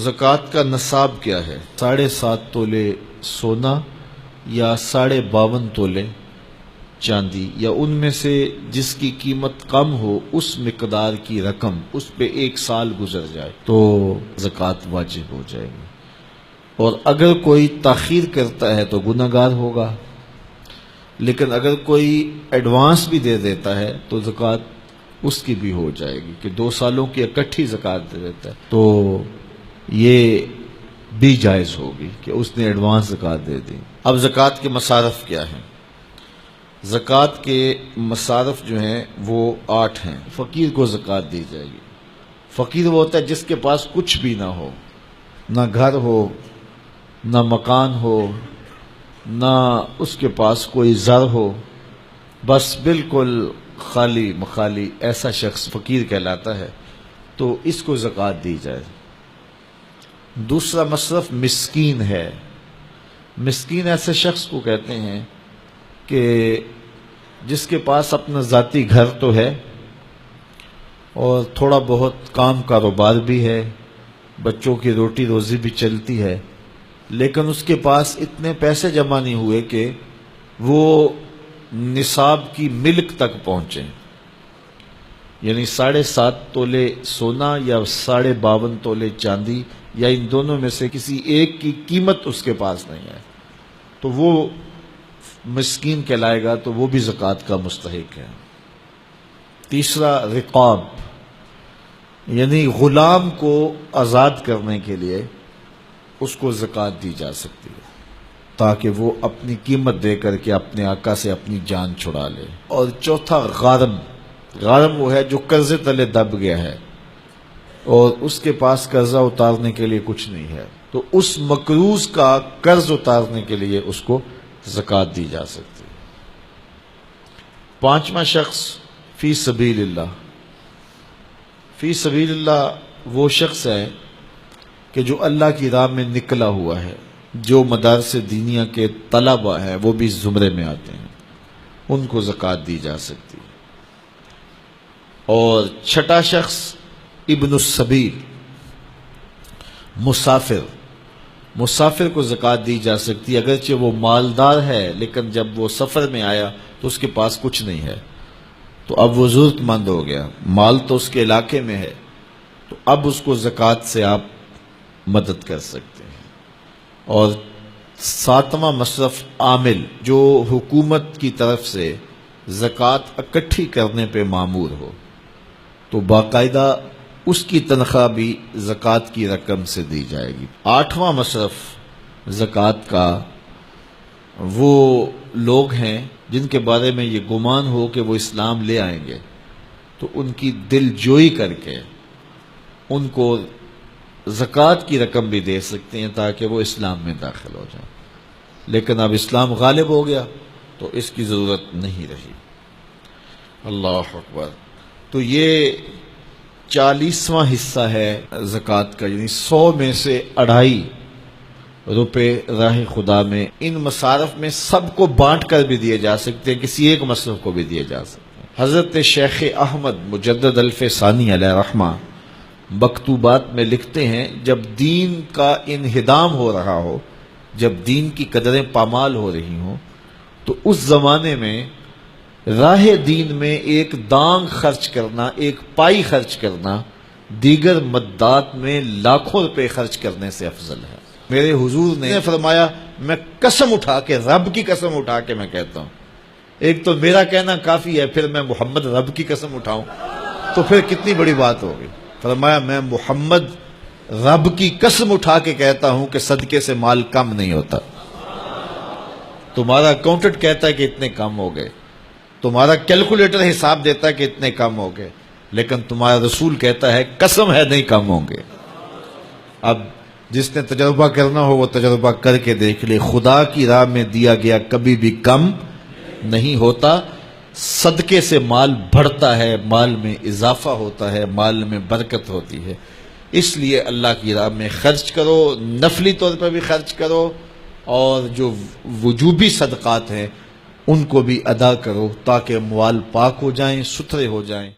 زکوٰۃ کا نصاب کیا ہے؟ 7.5 تولے سونا یا 52.5 تولے چاندی، یا ان میں سے جس کی قیمت کم ہو اس مقدار کی رقم اس پہ 1 سال گزر جائے تو زکوٰۃ واجب ہو جائے گی، اور اگر کوئی تاخیر کرتا ہے تو گناہ گار ہوگا، لیکن اگر کوئی ایڈوانس بھی دے دیتا ہے تو زکوٰۃ اس کی بھی ہو جائے گی، کہ 2 سالوں کی اکٹھی زکوٰۃ دے دیتا ہے تو یہ بھی جائز ہوگی کہ اس نے ایڈوانس زکوٰۃ دے دی۔ اب زکوٰۃ کے مصارف کیا ہیں؟ زکوٰۃ کے مصارف جو ہیں وہ 8 ہیں۔ فقیر کو زکوٰۃ دی جائے گی۔ فقیر وہ ہوتا ہے جس کے پاس کچھ بھی نہ ہو، نہ گھر ہو، نہ مکان ہو، نہ اس کے پاس کوئی زر ہو، بس بالکل خالی مخالی، ایسا شخص فقیر کہلاتا ہے، تو اس کو زکوٰۃ دی جائے۔ دوسرا مصرف مسکین ہے۔ مسکین ایسے شخص کو کہتے ہیں کہ جس کے پاس اپنا ذاتی گھر تو ہے اور تھوڑا بہت کام کاروبار بھی ہے، بچوں کی روٹی روزی بھی چلتی ہے، لیکن اس کے پاس اتنے پیسے جمع نہیں ہوئے کہ وہ نصاب کی ملک تک پہنچیں، یعنی 7.5 تولے سونا یا 52.5 تولے چاندی، یا ان دونوں میں سے کسی ایک کی قیمت اس کے پاس نہیں ہے، تو وہ مسکین کہلائے گا، تو وہ بھی زکوٰۃ کا مستحق ہے۔ تیسرا رقاب، یعنی غلام کو آزاد کرنے کے لیے اس کو زکوٰۃ دی جا سکتی ہے، تاکہ وہ اپنی قیمت دے کر کے اپنے آقا سے اپنی جان چھڑا لے۔ اور چوتھا غارم۔ غارم وہ ہے جو قرضے تلے دب گیا ہے اور اس کے پاس قرضہ اتارنے کے لیے کچھ نہیں ہے، تو اس مقروض کا قرض اتارنے کے لیے اس کو زکوٰۃ دی جا سکتی ہے۔ 5واں شخص فی سبیل اللہ۔ فی سبیل اللہ وہ شخص ہے کہ جو اللہ کی راہ میں نکلا ہوا ہے، جو مدارس دینیہ کے طلبہ ہیں وہ بھی اس زمرے میں آتے ہیں، ان کو زکوٰۃ دی جا سکتی ہے۔ اور 6واں شخص ابن السبیل، مسافر۔ مسافر کو زکوٰۃ دی جا سکتی ہے، اگرچہ وہ مالدار ہے، لیکن جب وہ سفر میں آیا تو اس کے پاس کچھ نہیں ہے، تو اب وہ ضرورت مند ہو گیا، مال تو اس کے علاقے میں ہے، تو اب اس کو زکوٰۃ سے آپ مدد کر سکتے ہیں۔ اور 7واں مصرف عامل، جو حکومت کی طرف سے زکوٰۃ اکٹھی کرنے پہ مامور ہو، تو باقاعدہ اس کی تنخواہ بھی زکوٰۃ کی رقم سے دی جائے گی۔ 8واں مصرف زکوٰۃ کا وہ لوگ ہیں جن کے بارے میں یہ گمان ہو کہ وہ اسلام لے آئیں گے، تو ان کی دل جوئی کر کے ان کو زکوٰۃ کی رقم بھی دے سکتے ہیں تاکہ وہ اسلام میں داخل ہو جائیں، لیکن اب اسلام غالب ہو گیا تو اس کی ضرورت نہیں رہی۔ اللہ اکبر۔ تو یہ 40واں حصہ ہے زکوٰۃ کا، یعنی 100 میں سے 2.5 روپے راہ خدا میں۔ ان مصارف میں سب کو بانٹ کر بھی دیے جا سکتے ہیں، کسی ایک مصرف کو بھی دیے جا سکتے ہیں۔ حضرت شیخ احمد مجدد الف ثانی علیہ رحمہ مکتوبات میں لکھتے ہیں، جب دین کا انہدام ہو رہا ہو، جب دین کی قدریں پامال ہو رہی ہوں، تو اس زمانے میں راہ دین میں ایک دانگ خرچ کرنا، ایک پائی خرچ کرنا، دیگر مدات میں لاکھوں روپے خرچ کرنے سے افضل ہے۔ میرے حضور نے فرمایا، میں قسم اٹھا کے، رب کی قسم اٹھا کے میں کہتا ہوں، ایک تو میرا کہنا کافی ہے، پھر میں محمد رب کی قسم اٹھاؤں تو پھر کتنی بڑی بات ہوگی۔ فرمایا، میں محمد رب کی قسم اٹھا کے کہتا ہوں کہ صدقے سے مال کم نہیں ہوتا۔ تمہارا اکاؤنٹنٹ کہتا ہے کہ اتنے کم ہو گئے، تمہارا کیلکولیٹر حساب دیتا ہے کہ اتنے کم ہو گئے، لیکن تمہارا رسول کہتا ہے قسم ہے نہیں کم ہوں گے۔ اب جس نے تجربہ کرنا ہو وہ تجربہ کر کے دیکھ لے، خدا کی راہ میں دیا گیا کبھی بھی کم نہیں ہوتا، صدقے سے مال بڑھتا ہے، مال میں اضافہ ہوتا ہے، مال میں برکت ہوتی ہے۔ اس لیے اللہ کی راہ میں خرچ کرو، نفلی طور پر بھی خرچ کرو، اور جو وجوبی صدقات ہیں ان کو بھی ادا کرو، تاکہ اموال پاک ہو جائیں، ستھرے ہو جائیں۔